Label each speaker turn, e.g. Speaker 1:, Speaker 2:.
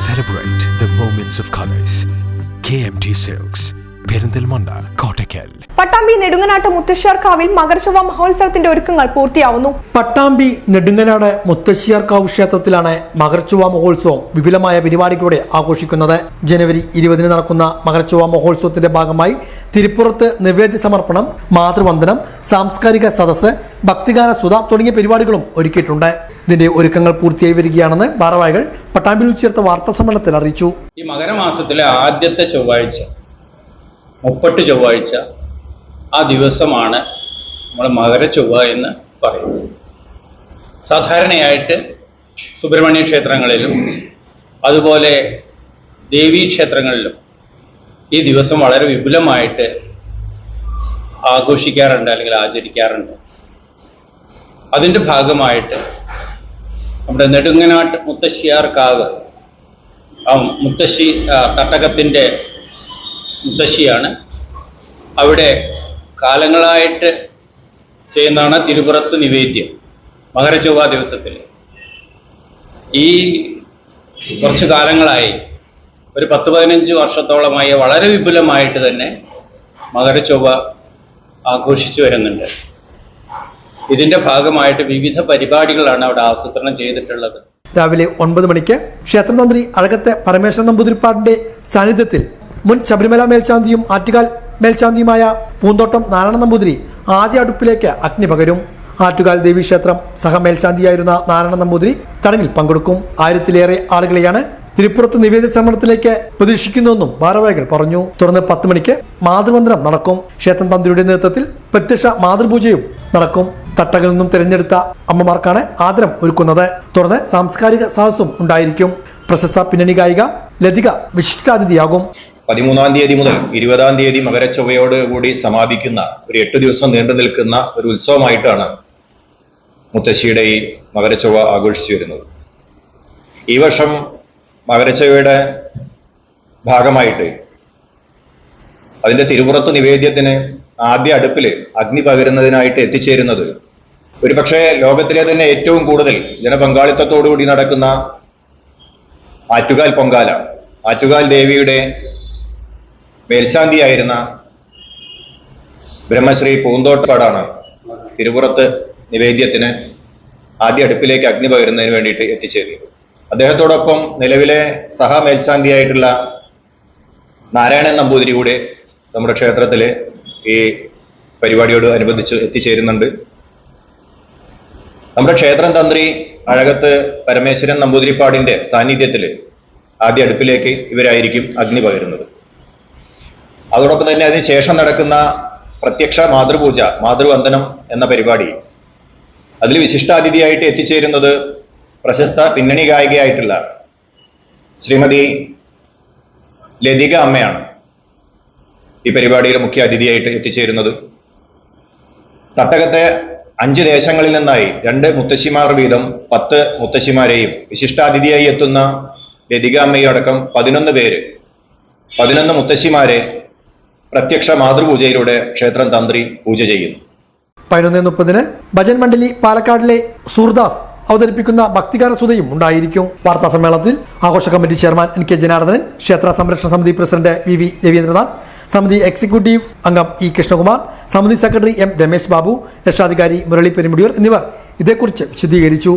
Speaker 1: Celebrate the moments of colors. KMT Silks, Perinthalmanna, Kottakkal.
Speaker 2: Pattambi നെടുങ്ങനാട്ട് മുത്തശ്ശിയാർക്കാവിൽ Makarachovva മഹോത്സവത്തിന്റെ ഒരുക്കങ്ങൾ പൂർത്തിയാവുന്നു.
Speaker 3: പട്ടാമ്പി നെടുങ്ങനാട് മുത്തശ്ശിയാർക്കാവ് ക്ഷേത്രത്തിലാണ് മകരച്ചൊവ്വ മഹോത്സവം വിപുലമായ പരിപാടികളോടെ ആഘോഷിക്കുന്നത്. ജനുവരി 20 നടക്കുന്ന മകരച്ചൊവ്വ മഹോത്സവത്തിന്റെ ഭാഗമായി തിരുപ്പുറത്ത് നിവേദ്യ സമർപ്പണം, മാതൃവന്ദനം, സാംസ്കാരിക സദസ്സ്, ഭക്തിഗാന സുധ തുടങ്ങിയ പരിപാടികളും ഒരുക്കിയിട്ടുണ്ട്. ഇതിന്റെ ഒരുക്കങ്ങൾ പൂർത്തിയായി വരികയാണെന്ന് ഭാരവാഹികൾ പട്ടാമ്പിയിൽ ചേർത്ത വാർത്താ സമ്മേളനത്തിൽ അറിയിച്ചു.
Speaker 4: ഈ മകരമാസത്തിലെ ആദ്യത്തെ ചൊവ്വാഴ്ച, 30 ചൊവ്വാഴ്ച, ആ ദിവസമാണ് നമ്മൾ മകരച്ചൊവ്വ എന്ന് പറയുന്നത്. സാധാരണയായിട്ട് സുബ്രഹ്മണ്യ ക്ഷേത്രങ്ങളിലും അതുപോലെ ദേവീ ക്ഷേത്രങ്ങളിലും ഈ ദിവസം വളരെ വിപുലമായിട്ട് ആഘോഷിക്കാറുണ്ട്, അല്ലെങ്കിൽ ആചരിക്കാറുണ്ട്. അതിൻ്റെ ഭാഗമായിട്ട് നമ്മുടെ നെടുങ്ങനാട്ട് മുത്തശ്ശിയാർക്കാവ്, ആ മുത്തശ്ശി തട്ടകത്തിൻ്റെ മുത്തശ്ശിയാണ്. അവിടെ കാലങ്ങളായിട്ട് ചെയ്യുന്നതാണ് തിരുപ്പുറത്ത് നിവേദ്യം മകരച്ചൊവ്വ ദിവസത്തിൽ. ഈ കുറച്ച് കാലങ്ങളായി, ഒരു 10-15 വർഷത്തോളമായി വളരെ വിപുലമായിട്ട് തന്നെ മകരച്ചൊവ്വ ആഘോഷിച്ചു വരുന്നുണ്ട്. ഇതിന്റെ ഭാഗമായിട്ട് വിവിധ പരിപാടികളാണ് അവിടെ ആസൂത്രണം ചെയ്തിട്ടുള്ളത്.
Speaker 3: രാവിലെ 9 മണിക്ക് ക്ഷേത്രതന്ത്രി അഴകത്തെ പരമേശ്വരൻ നമ്പൂതിരിപ്പാടിന്റെ സാന്നിധ്യത്തിൽ മുൻ ശബരിമല മേൽശാന്തിയും ആറ്റുകാൽ മേൽശാന്തിയുമായ പൂന്തോട്ടം നാരായണ നമ്പൂതിരി ആദ്യ അടുപ്പിലേക്ക് അഗ്നി പകരും. ആറ്റുകാൽ ദേവീക്ഷേത്രം സഹമേൽശാന്തിയായിരുന്ന നാരായണ നമ്പൂതിരി ചടങ്ങിൽ പങ്കെടുക്കും. 1000-ലേറെ ആളുകളെയാണ് തിരുപ്പുറത്ത് നിവേദ്യ സമർപ്പണത്തിലേക്ക് പ്രതീക്ഷിക്കുന്നുവെന്നും ഭാരവാഹികൾ പറഞ്ഞു. തുടർന്ന് 10 മണിക്ക് മാതൃവന്ദനം നടക്കും. ക്ഷേത്രം തന്ത്രിയുടെ നേതൃത്വത്തിൽ പ്രത്യക്ഷ മാതൃപൂജയും നടക്കും. തട്ടകളിൽ നിന്നും തിരഞ്ഞെടുത്ത അമ്മമാർക്കാണ് ആദരം ഒരുക്കുന്നത്. തുടർന്ന് സാംസ്കാരിക സദസ്സും ഉണ്ടായിരിക്കും. പ്രശസ്ത പിന്നണി ഗായിക ലതിക വിശിഷ്ടാതിഥിയാകും.
Speaker 5: 13-ാം തീയതി മുതൽ 20-ാം തീയതി മകരച്ചൊവ്വയോട് കൂടി സമാപിക്കുന്ന ഒരു 8 ദിവസം നീണ്ടു നിൽക്കുന്ന ഒരു ഉത്സവമായിട്ടാണ് മുത്തശ്ശിയുടെ ഈ മകരച്ചൊവ്വ ആഘോഷിച്ചു വരുന്നത്. ഈ വർഷം മകരച്ചൊവ്വയുടെ ഭാഗമായിട്ട് അതിന്റെ തിരുപ്പുറത്ത് നിവേദ്യത്തിന് ആദ്യ അടുപ്പിൽ അഗ്നി പകരുന്നതിനായിട്ട് എത്തിച്ചേരുന്നത് ഒരുപക്ഷെ ലോകത്തിലെ തന്നെ ഏറ്റവും കൂടുതൽ ജനപങ്കാളിത്തത്തോടുകൂടി നടക്കുന്ന ആറ്റുകാൽ പൊങ്കാല, ആറ്റുകാൽ ദേവിയുടെ മേൽശാന്തിയായിരുന്ന ബ്രഹ്മശ്രീ പൂന്തോട്ടപ്പാടാണ് തിരുപ്പുറത്ത് നിവേദ്യത്തിന് ആദ്യ അടുപ്പിലേക്ക് അഗ്നി പകരുന്നതിന് വേണ്ടിയിട്ട് എത്തിച്ചേരുന്നത്. അദ്ദേഹത്തോടൊപ്പം നിലവിലെ മേൽശാന്തിയായിട്ടുള്ള നാരായണൻ നമ്പൂതിരി കൂടെ നമ്മുടെ ക്ഷേത്രത്തില് ഈ പരിപാടിയോട് അനുബന്ധിച്ച് എത്തിച്ചേരുന്നുണ്ട്. നമ്മുടെ ക്ഷേത്രം തന്ത്രി അഴകത്ത് പരമേശ്വരൻ നമ്പൂതിരിപ്പാടിന്റെ സാന്നിധ്യത്തിൽ ആദ്യ അടുപ്പിലേക്ക് ഇവരായിരിക്കും അഗ്നി പകരുന്നത്. അതോടൊപ്പം തന്നെ അതിനുശേഷം നടക്കുന്ന പ്രത്യക്ഷ മാതൃപൂജ, മാതൃവന്ദനം എന്ന പരിപാടി, അതിൽ വിശിഷ്ടാതിഥിയായിട്ട് എത്തിച്ചേരുന്നത് പ്രശസ്ത പിന്നണി ഗായികയായിട്ടുള്ള ശ്രീമതി ലതിക അമ്മയാണ് ഈ പരിപാടിയുടെ മുഖ്യ അതിഥിയായിട്ട് എത്തിച്ചേരുന്നത്. തട്ടകത്തെ 5 ദേശങ്ങളിൽ നിന്നായി 2 മുത്തശ്ശിമാർ വീതം 10 മുത്തശ്ശിമാരെയും വിശിഷ്ടാതിഥിയായി എത്തുന്ന ലതിക അമ്മയും അടക്കം 11 പേര്, 11 മുത്തശ്ശിമാരെ പ്രത്യക്ഷ മാതൃപൂജയിലൂടെ ക്ഷേത്രം തന്ത്രി പൂജ ചെയ്യുന്നു.
Speaker 3: 11:30 ഭജൻ മണ്ഡലി പാലക്കാടിലെ സൂർദാസ് അവതരിപ്പിക്കുന്ന ഭക്തിഗാന സുധയും ഉണ്ടായിരിക്കും. വാർത്താ സമ്മേളനത്തിൽ ആഘോഷ കമ്മിറ്റി ചെയർമാൻ NK ജനാർദ്ദനൻ, ക്ഷേത്ര സംരക്ഷണ സമിതി പ്രസിഡന്റ് VV രവീന്ദ്രനാഥ്, സമിതി എക്സിക്യൂട്ടീവ് അംഗം E കൃഷ്ണകുമാർ, സമിതി സെക്രട്ടറി M രമേശ് ബാബു, രക്ഷാധികാരി മുരളി പെരുമുടിയൂർ എന്നിവർ ഇതേക്കുറിച്ച് വിശദീകരിച്ചു.